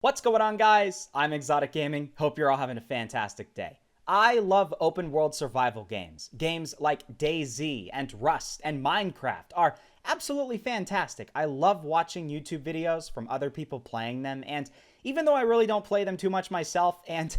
What's going on, guys? I'm ExxotikGaming. Hope you're all having a fantastic day. I love open world survival games. Games like Dayz and Rust and Minecraft are absolutely fantastic. I love watching YouTube videos from other people playing them, and even though I really don't play them too much myself, and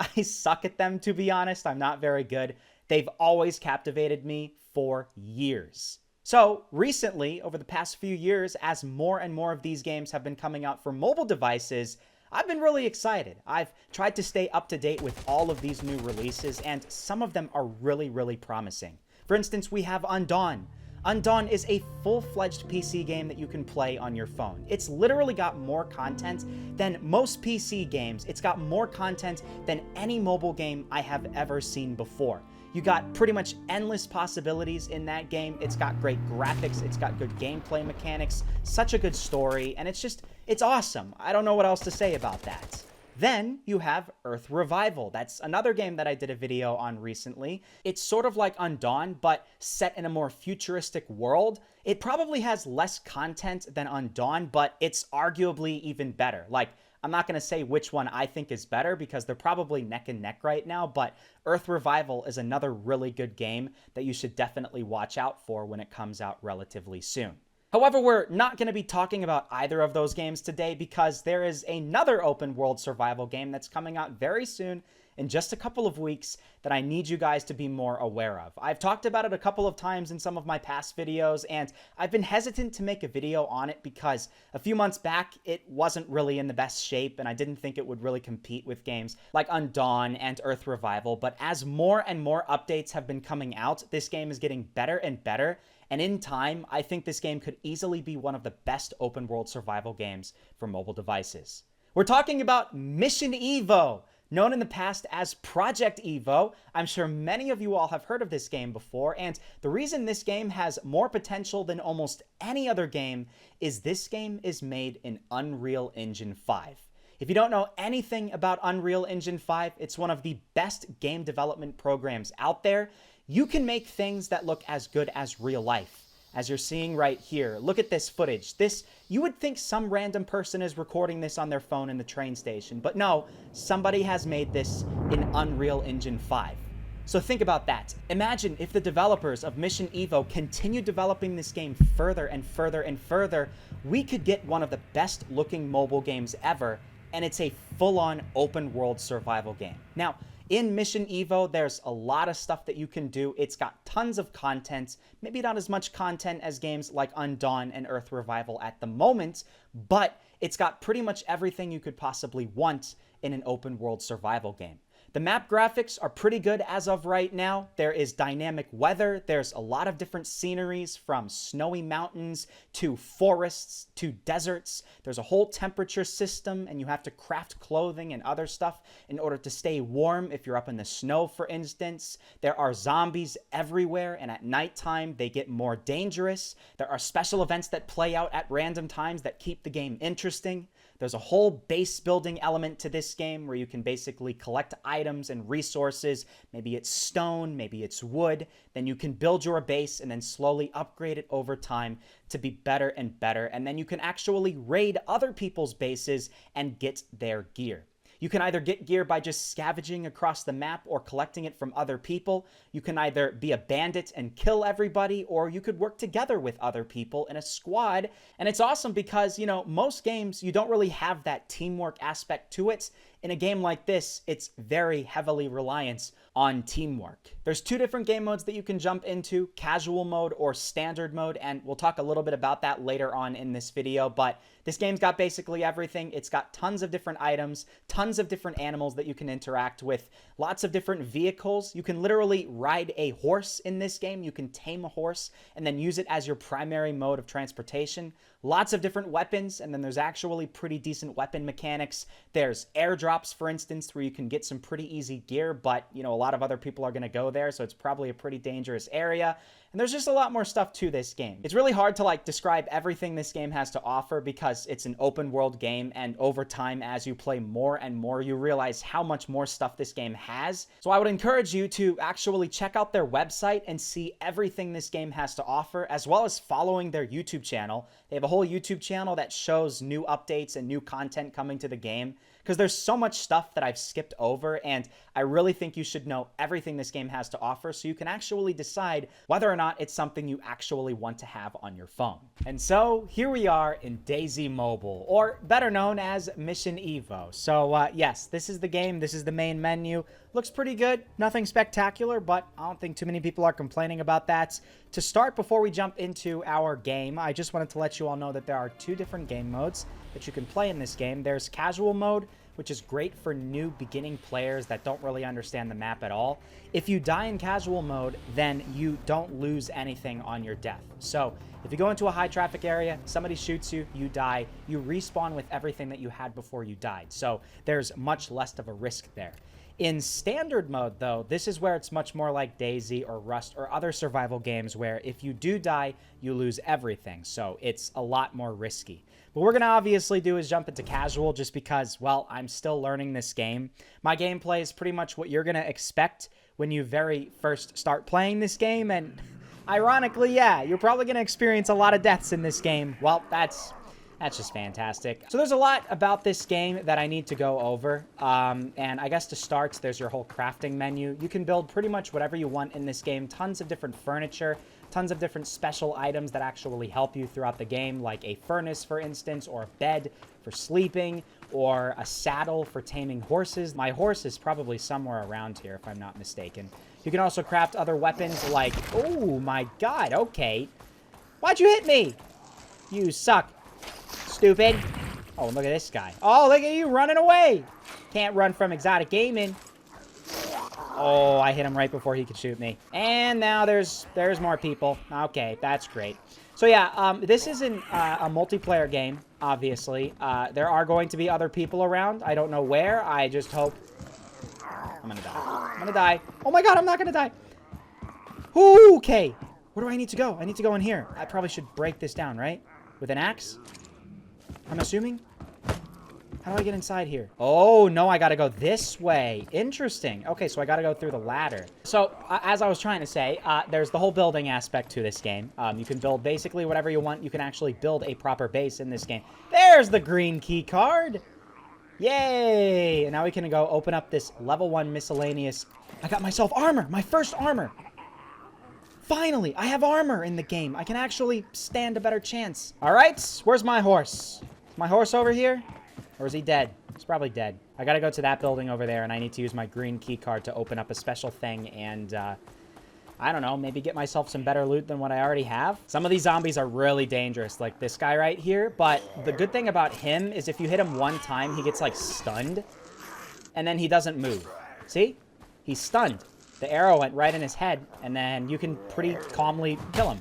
I suck at them, to be honest, I'm not very good, they've always captivated me for years. So recently, over the past few years, as more and more of these games have been coming out for mobile devices, I've been really excited. I've tried to stay up to date with all of these new releases, and some of them are really promising. For instance, we have Undawn. Undawn is a full-fledged PC game that you can play on your phone. It's literally got more content than most PC games. It's got more content than any mobile game I have ever seen before. You got pretty much endless possibilities in that game. It's got great graphics, it's got good gameplay mechanics, such a good story, and it's awesome. I don't know what else to say about that. Then you have Earth Revival. That's another game that I did a video on recently. It's sort of like Undawn, but set in a more futuristic world. It probably has less content than Undawn, but it's arguably even better. Like, I'm not going to say which one I think is better because they're probably neck and neck right now, but Earth Revival is another really good game that you should definitely watch out for when it comes out relatively soon. However, we're not going to be talking about either of those games today because there is another open world survival game that's coming out very soon in just a couple of weeks that I need you guys to be more aware of. I've talked about it a couple of times in some of my past videos, and I've been hesitant to make a video on it because a few months back, it wasn't really in the best shape, and I didn't think it would really compete with games like Undawn and Earth Revival. But as more and more updates have been coming out, this game is getting better and better. And in time, I think this game could easily be one of the best open world survival games for mobile devices. We're talking about Mission EVO, known in the past as Project EVO. I'm sure many of you all have heard of this game before, and the reason this game has more potential than almost any other game is this game is made in Unreal Engine 5. If you don't know anything about Unreal Engine 5, it's one of the best game development programs out there. You can make things that look as good as real life, as you're seeing right here. Look at this footage. You would think some random person is recording this on their phone in the train station, but no, somebody has made this in Unreal Engine 5. So think about that. Imagine if the developers of Mission EVO continue developing this game further and further and further, we could get one of the best looking mobile games ever, and it's a full-on open world survival game. Now, in Mission EVO, there's a lot of stuff that you can do. It's got tons of content, maybe not as much content as games like Undawn and Earth Revival at the moment, but it's got pretty much everything you could possibly want in an open world survival game. The map graphics are pretty good as of right now. There is dynamic weather. There's a lot of different sceneries from snowy mountains to forests to deserts. There's a whole temperature system, and you have to craft clothing and other stuff in order to stay warm if you're up in the snow, for instance. There are zombies everywhere, and at nighttime they get more dangerous. There are special events that play out at random times that keep the game interesting. There's a whole base building element to this game where you can basically collect items and resources. Maybe it's stone, maybe it's wood. Then you can build your base and then slowly upgrade it over time to be better and better. And then you can actually raid other people's bases and get their gear. You can either get gear by just scavenging across the map or collecting it from other people. You can either be a bandit and kill everybody, or you could work together with other people in a squad. And it's awesome because, most games, you don't really have that teamwork aspect to it. In a game like this, it's very heavily reliant on teamwork. There's two different game modes that you can jump into, casual mode or standard mode, and we'll talk a little bit about that later on in this video, but this game's got basically everything. It's got tons of different items, tons of different animals that you can interact with, lots of different vehicles. You can literally ride a horse in this game. You can tame a horse and then use it as your primary mode of transportation. Lots of different weapons, and then there's actually pretty decent weapon mechanics. There's airdrops, for instance, where you can get some pretty easy gear, but, a lot of other people are going to go there, so it's probably a pretty dangerous area. And there's just a lot more stuff to this game. It's really hard to describe everything this game has to offer because it's an open world game, and over time, as you play more and more, you realize how much more stuff this game has. So I would encourage you to actually check out their website and see everything this game has to offer, as well as following their YouTube channel. They have a whole YouTube channel that shows new updates and new content coming to the game, because there's so much stuff that I've skipped over, and I really think you should know everything this game has to offer so you can actually decide whether or not it's something you actually want to have on your phone. And so here we are in Dayz Mobile, or better known as Mission EVO. So yes, this is the game. This is the main menu. Looks pretty good. Nothing spectacular, but I don't think too many people are complaining about that. To start, before we jump into our game, I just wanted to let you all know that there are 2 different game modes that you can play in this game. There's casual mode, which is great for new beginning players that don't really understand the map at all. If you die in casual mode, then you don't lose anything on your death. So if you go into a high traffic area, somebody shoots you, you die, you respawn with everything that you had before you died. So there's much less of a risk there. In standard mode, though, this is where it's much more like Dayz or Rust or other survival games where if you do die, you lose everything. So it's a lot more risky. What we're going to obviously do is jump into casual just because, well, I'm still learning this game. My gameplay is pretty much what you're going to expect when you very first start playing this game. And ironically, yeah, you're probably going to experience a lot of deaths in this game. Well, that's just fantastic. So there's a lot about this game that I need to go over. And I guess to start, there's your whole crafting menu. You can build pretty much whatever you want in this game. Tons of different furniture, tons of different special items that actually help you throughout the game, like a furnace, for instance, or a bed for sleeping, or a saddle for taming horses. My horse is probably somewhere around here, if I'm not mistaken. You can also craft other weapons like, oh my god, okay. Why'd you hit me? You suck. Stupid. Oh, look at this guy. Oh, look at you running away. Can't run from ExxotikGaming. Oh, I hit him right before he could shoot me. And now there's more people. Okay, that's great. So yeah, this isn't a multiplayer game, obviously. There are going to be other people around. I don't know where. I just hope... I'm gonna die. I'm gonna die. Oh my god, I'm not gonna die. Ooh, okay. Where do I need to go? I need to go in here. I probably should break this down, right? With an axe? I'm assuming? How do I get inside here? Oh, no, I gotta go this way. Interesting. Okay, so I gotta go through the ladder. So, as I was trying to say, there's the whole building aspect to this game. You can build basically whatever you want. You can actually build a proper base in this game. There's the green key card. Yay! And now we can go open up this level 1 miscellaneous... I got myself armor! My first armor! Finally, I have armor in the game. I can actually stand a better chance. All right, where's my horse? Is my horse over here? Or is he dead? He's probably dead. I gotta go to that building over there, and I need to use my green key card to open up a special thing and, I don't know, maybe get myself some better loot than what I already have. Some of these zombies are really dangerous, like this guy right here, but the good thing about him is if you hit him one time, he gets, like, stunned, and then he doesn't move. See? He's stunned. The arrow went right in his head, and then you can pretty calmly kill him.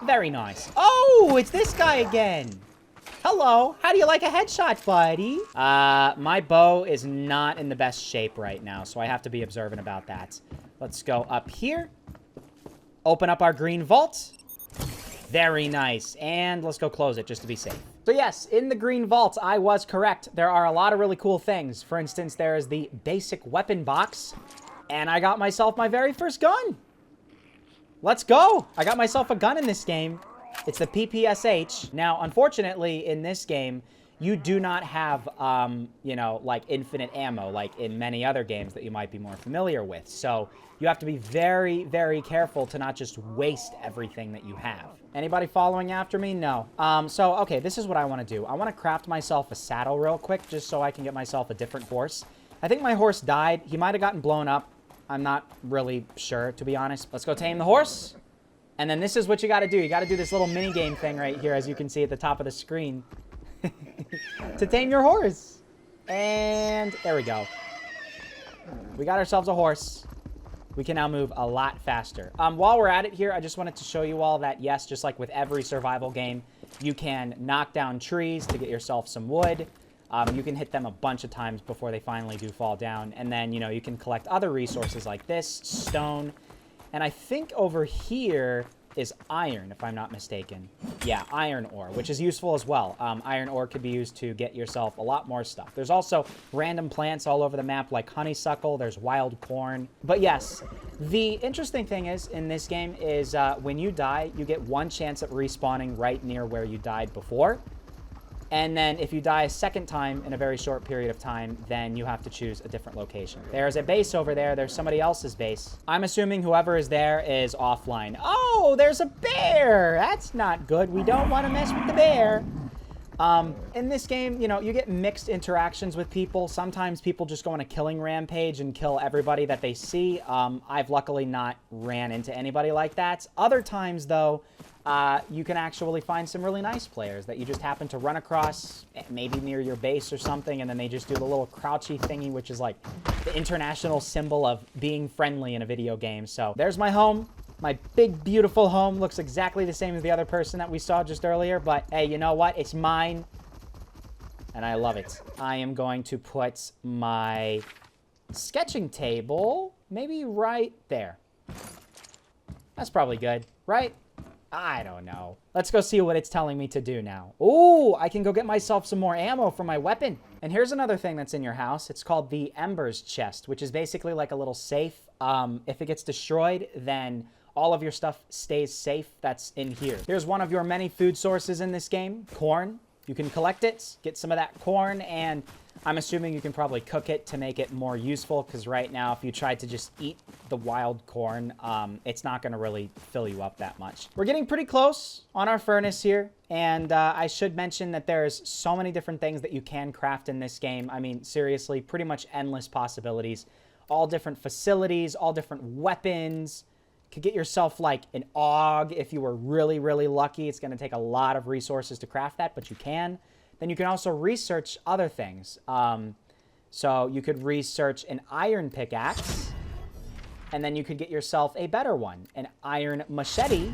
Very nice. Oh, it's this guy again. Hello. How do you like a headshot, buddy? My bow is not in the best shape right now, so I have to be observant about that. Let's go up here. Open up our green vault. Very nice. And let's go close it just to be safe. So yes, in the green vault, I was correct. There are a lot of really cool things. For instance, there is the basic weapon box. And I got myself my very first gun. Let's go. I got myself a gun in this game. It's the PPSH. Now, unfortunately, in this game, you do not have, you know, like infinite ammo, like in many other games that you might be more familiar with. So you have to be very, very careful to not just waste everything that you have. Anybody following after me? No. So, okay, this is what I want to do. I want to craft myself a saddle real quick, just so I can get myself a different horse. I think my horse died. He might have gotten blown up. I'm not really sure, to be honest. Let's go tame the horse. And then this is what you got to do. You got to do this little mini game thing right here, as you can see at the top of the screen. To tame your horse. And there we go. We got ourselves a horse. We can now move a lot faster. While we're at it here, I just wanted to show you all that, yes, just like with every survival game, you can knock down trees to get yourself some wood. You can hit them a bunch of times before they finally do fall down. And then, you know, you can collect other resources like this, stone. And I think over here, is iron, if I'm not mistaken. Yeah, iron ore, which is useful as well. Iron ore could be used to get yourself a lot more stuff. There's also random plants all over the map, like honeysuckle. There's wild corn. But yes, the interesting thing is, in this game, is when you die, you get one chance at respawning right near where you died before. And then if you die a second time in a very short period of time, then you have to choose a different location. There's a base over there. There's somebody else's base. I'm assuming whoever is there is offline. Oh, there's a bear. That's not good. We don't want to mess with the bear. In this game, you know, you get mixed interactions with people. Sometimes people just go on a killing rampage and kill everybody that they see. I've luckily not ran into anybody like that. Other times, though, you can actually find some really nice players that you just happen to run across, maybe near your base or something, and then they just do the little crouchy thingy, which is like the international symbol of being friendly in a video game. So there's my home. My big, beautiful home. Looks exactly the same as the other person that we saw just earlier, but hey, you know what? It's mine, and I love it. I am going to put my sketching table maybe right there. That's probably good, right? I don't know. Let's go see what it's telling me to do now. Ooh, I can go get myself some more ammo for my weapon. And here's another thing that's in your house. It's called the Embers chest, which is basically like a little safe. If it gets destroyed, then all of your stuff stays safe. That's in here. Here's one of your many food sources in this game, corn. You can collect it, get some of that corn, and I'm assuming you can probably cook it to make it more useful, because right now, if you tried to just eat the wild corn, it's not going to really fill you up that much. We're getting pretty close on our furnace here, and I should mention that there's so many different things that you can craft in this game. I mean, seriously, pretty much endless possibilities. All different facilities, all different weapons. You could get yourself like an AUG if you were really, really lucky. It's going to take a lot of resources to craft that, but you can. Then you can also research other things. So you could research an iron pickaxe, and then you could get yourself a better one, an iron machete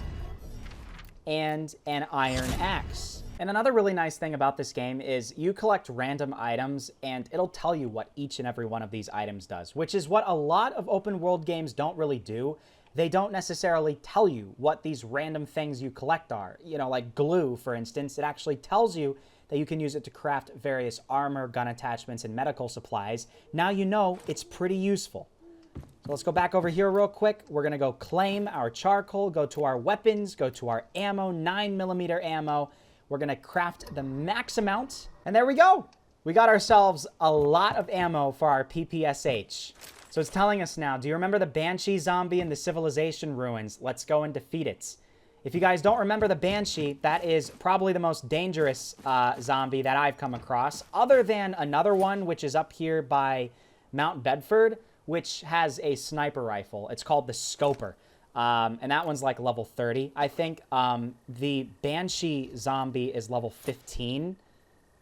and an iron axe. And another really nice thing about this game is you collect random items, and it'll tell you what each and every one of these items does, which is what a lot of open world games don't really do. They don't necessarily tell you what these random things you collect are. You know, like glue, for instance. It actually tells you that you can use it to craft various armor, gun attachments, and medical supplies. Now you know it's pretty useful. So let's go back over here real quick. We're going to go claim our charcoal, go to our weapons, go to our ammo, 9mm ammo. We're going to craft the max amount. And there we go. We got ourselves a lot of ammo for our PPSH. So it's telling us now, do you remember the Banshee zombie in the civilization ruins? Let's go and defeat it. If you guys don't remember the Banshee, that is probably the most dangerous zombie that I've come across, other than another one, which is up here by Mount Bedford, which has a sniper rifle. It's called the Scoper. And that one's like level 30, I think. The Banshee zombie is level 15,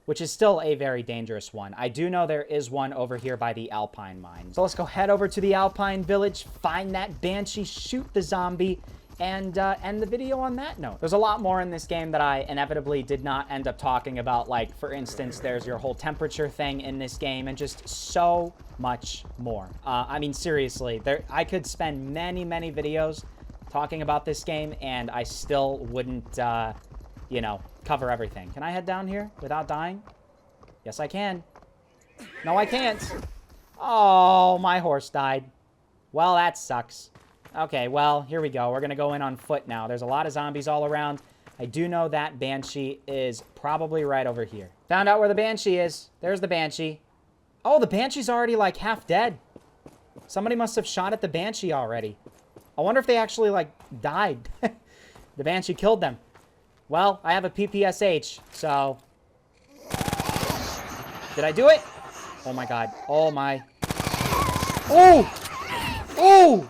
which is still a very dangerous one. I do know there is one over here by the Alpine mine. So let's go head over to the Alpine village, find that Banshee, shoot the zombie, and end the video on that note. There's a lot more in this game that I inevitably did not end up talking about. Like, for instance, there's your whole temperature thing in this game, and just so much more. I mean, seriously, I could spend many, many videos talking about this game, and I still wouldn't, you know, cover everything. Can I head down here without dying? Yes, I can. No, I can't. Oh, my horse died. Well, that sucks. Okay, well, here we go. We're going to go in on foot now. There's a lot of zombies all around. I do know that Banshee is probably right over here. Found out where the Banshee is. There's the Banshee. Oh, the Banshee's already, like, half dead. Somebody must have shot at the Banshee already. I wonder if they actually, like, died. The Banshee killed them. Well, I have a PPSH, so... Did I do it? Oh, my God. Oh, my... Oh! Oh!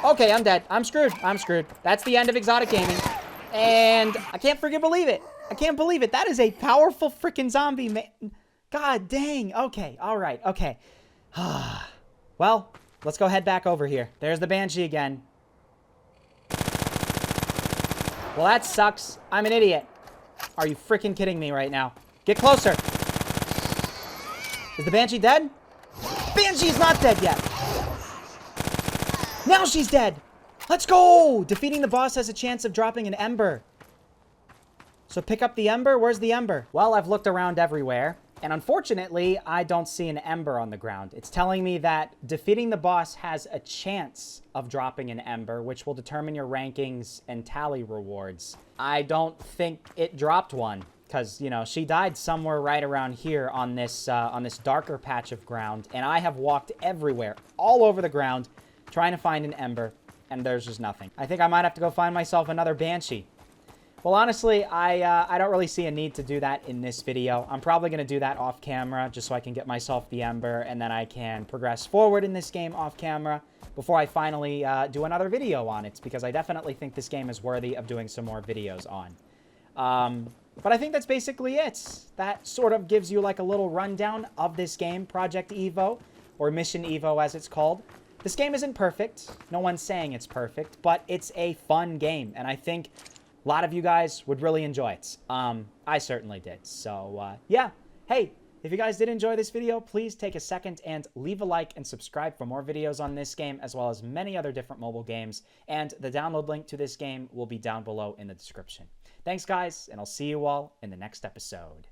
Okay, I'm dead. I'm screwed. I'm screwed. That's the end of ExxotikGaming. And I can't freaking believe it. I can't believe it. That is a powerful freaking zombie, man. God dang. Okay. All right. Okay. Well, let's go head back over here. There's the Banshee again. Well, that sucks. I'm an idiot. Are you freaking kidding me right now? Get closer. Is the Banshee dead? Banshee's not dead yet. Now she's dead. Let's go! Defeating the boss has a chance of dropping an ember. So pick up the ember. Where's the ember? Well, I've looked around everywhere, and unfortunately, I don't see an ember on the ground. It's telling me that defeating the boss has a chance of dropping an ember, which will determine your rankings and tally rewards. I don't think it dropped one, because, you know, she died somewhere right around here on this darker patch of ground, and I have walked everywhere, all over the ground, trying to find an ember, and there's just nothing. I think I might have to go find myself another Banshee. Well, honestly, I don't really see a need to do that in this video. I'm probably going to do that off camera just so I can get myself the ember, and then I can progress forward in this game off camera before I finally do another video on it, because I definitely think this game is worthy of doing some more videos on. But I think that's basically it. That sort of gives you like a little rundown of this game, Project EVO, or Mission EVO as it's called. This game isn't perfect. No one's saying it's perfect, but it's a fun game, and I think a lot of you guys would really enjoy it. I certainly did. So, yeah. Hey, if you guys did enjoy this video, please take a second and leave a like and subscribe for more videos on this game, as well as many other different mobile games. And the download link to this game will be down below in the description. Thanks, guys, and I'll see you all in the next episode.